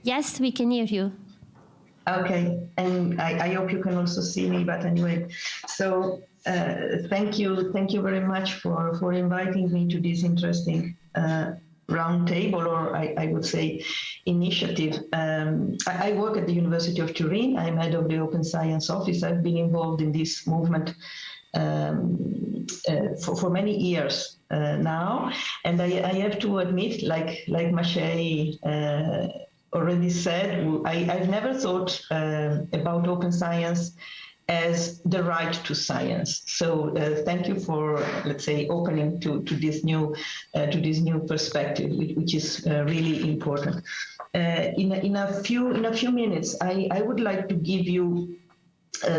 Yes, we can hear you. Okay, and I hope you can also see me, but anyway, so thank you very much for inviting me to this interesting roundtable, or I would say initiative. I work at the University of Turin. I'm head of the Open Science Office. I've been involved in this movement for many years now, and I have to admit, like Maciej already said, I've never thought about open science as the right to science. So thank you for, let's say, opening to this new perspective, which is really important. In a few minutes, I would like to give you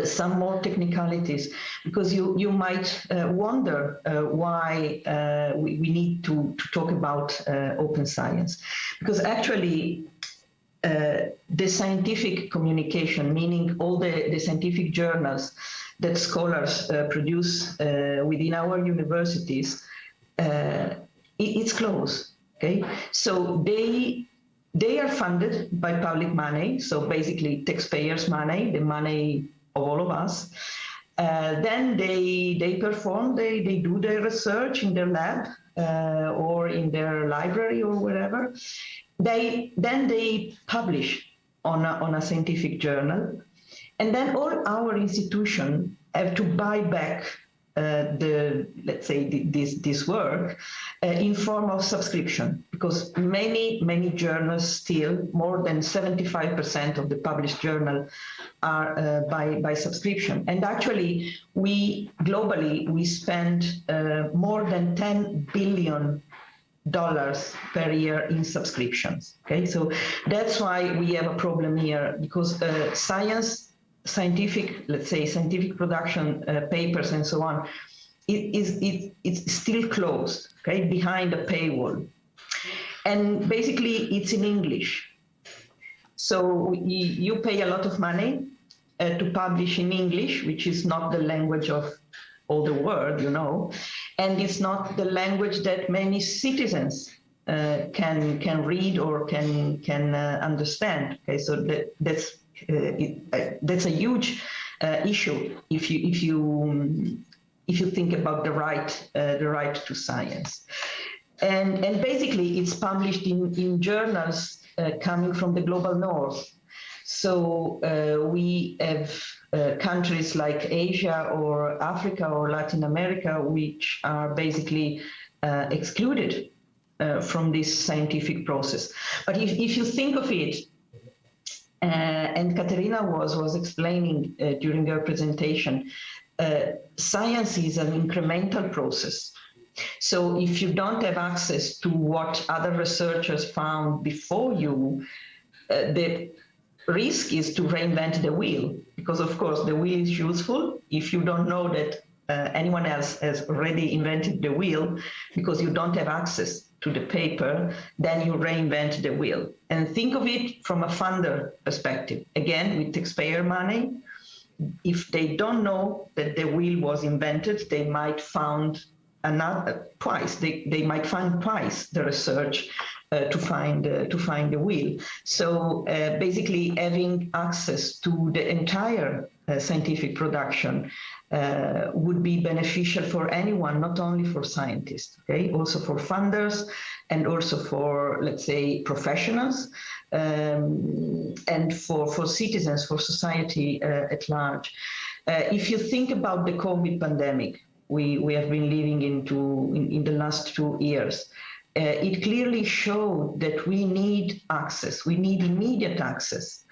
some more technicalities, because you might wonder why we need to talk about open science, because actually the scientific communication, meaning all the scientific journals that scholars produce within our universities, it's closed. Okay, so they are funded by public money, so basically taxpayers' money, the money of all of us. Then they perform, they do their research in their lab or in their library or wherever. They publish on a scientific journal, and then all our institutions have to buy back let's say this work in form of subscription, because many journals, still more than 75% of the published journal are by subscription. And actually we globally spend more than $10 billion per year in subscriptions. Okay, so that's why we have a problem here, because scientific production, papers and so on, it's still closed, okay, behind a paywall, and basically it's in English. So you pay a lot of money to publish in English, which is not the language of all the world, and it's not the language that many citizens can read or can understand. Okay, so that's a huge issue if you think about the right to science, and basically it's published in journals coming from the global north. So we have countries like Asia or Africa or Latin America, which are basically excluded from this scientific process. But if you think of it, and Katerina was explaining during her presentation, science is an incremental process. So if you don't have access to what other researchers found before you, the risk is to reinvent the wheel, because of course the wheel is useful if you don't know that anyone else has already invented the wheel, because you don't have access to the paper, then you reinvent the wheel. And think of it from a funder perspective, again with taxpayer money. If they don't know that the wheel was invented, they might find twice the research to find the wheel. So basically having access to the entire scientific production would be beneficial for anyone, not only for scientists, okay, also for funders and also for, let's say, professionals, and for citizens, for society at large. If you think about the COVID pandemic we have been living in the last 2 years, it clearly showed that we need access, we need immediate access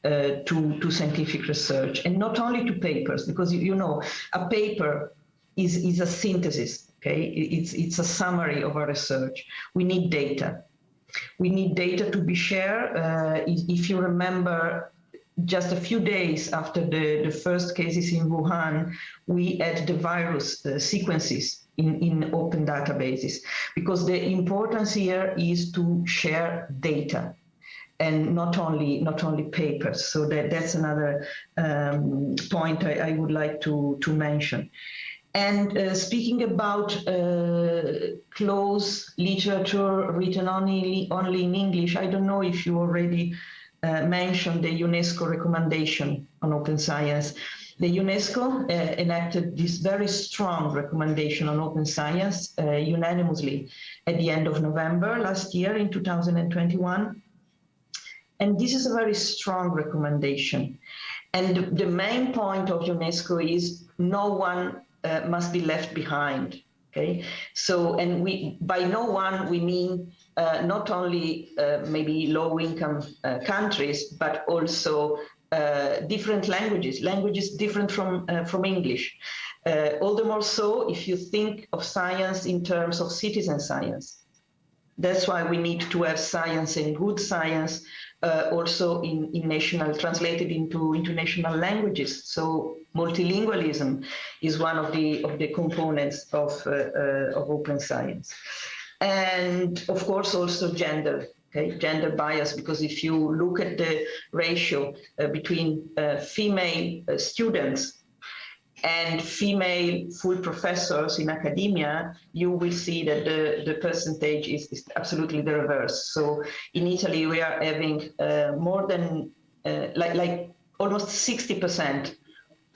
to scientific research, and not only to papers, because a paper is a synthesis, okay? It's a summary of our research. We need data. We need data to be shared. If you remember, just a few days after the first cases in Wuhan, we had the virus sequences in open databases, because the importance here is to share data and not only papers. So that's another point I would like to mention. And speaking about closed literature written only in English, I don't know if you already mention the UNESCO recommendation on open science. The UNESCO enacted this very strong recommendation on open science unanimously at the end of November last year in 2021. And this is a very strong recommendation. And the main point of UNESCO is no one must be left behind. Okay, so and by no one we mean not only maybe low-income countries, but also different languages different from English. All the more so if you think of science in terms of citizen science. That's why we need to have science and good science also in translated into national languages. So multilingualism is one of the components of open science. And of course also gender, okay, gender bias, because if you look at the ratio between female students and female full professors in academia, you will see that the percentage is absolutely the reverse. So in Italy, we are having more than like almost 60%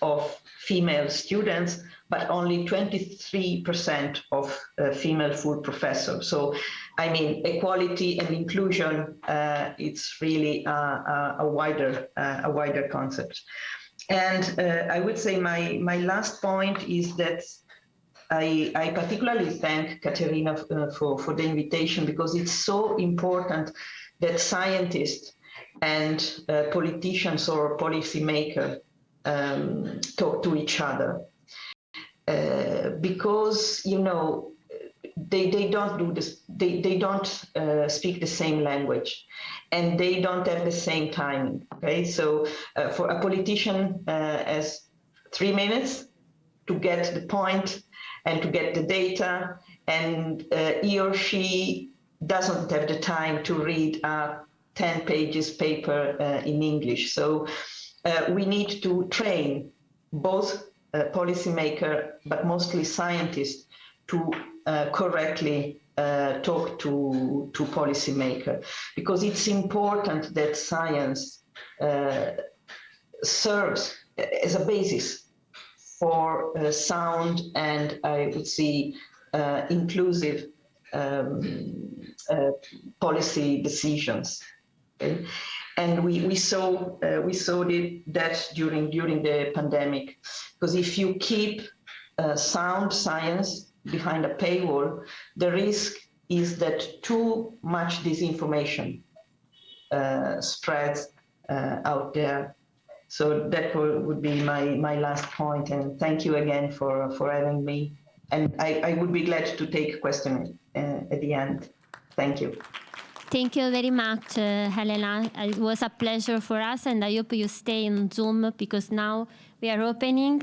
of female students, but only 23% of female full professors. So, I mean, equality and inclusion, it's really a wider concept. And I would say my last point is that I particularly thank Caterina for the invitation, because it's so important that scientists and politicians or policymakers talk to each other. Because, you know, they don't do this, they don't speak the same language, and they don't have the same timing. Okay, so for a politician has 3 minutes to get the point and to get the data, and he or she doesn't have the time to read a 10 pages paper in English. So we need to train both policymakers, but mostly scientists, to correctly talk to policymakers, because it's important that science serves as a basis for sound and, I would say, inclusive policy decisions. Okay? And we saw that during the pandemic, because if you keep sound science behind a paywall, the risk is that too much disinformation spreads out there. So that would be my last point, and thank you again for having me. And I would be glad to take questions at the end. Thank you. Thank you very much, Helena. It was a pleasure for us, and I hope you stay on Zoom, because now we are opening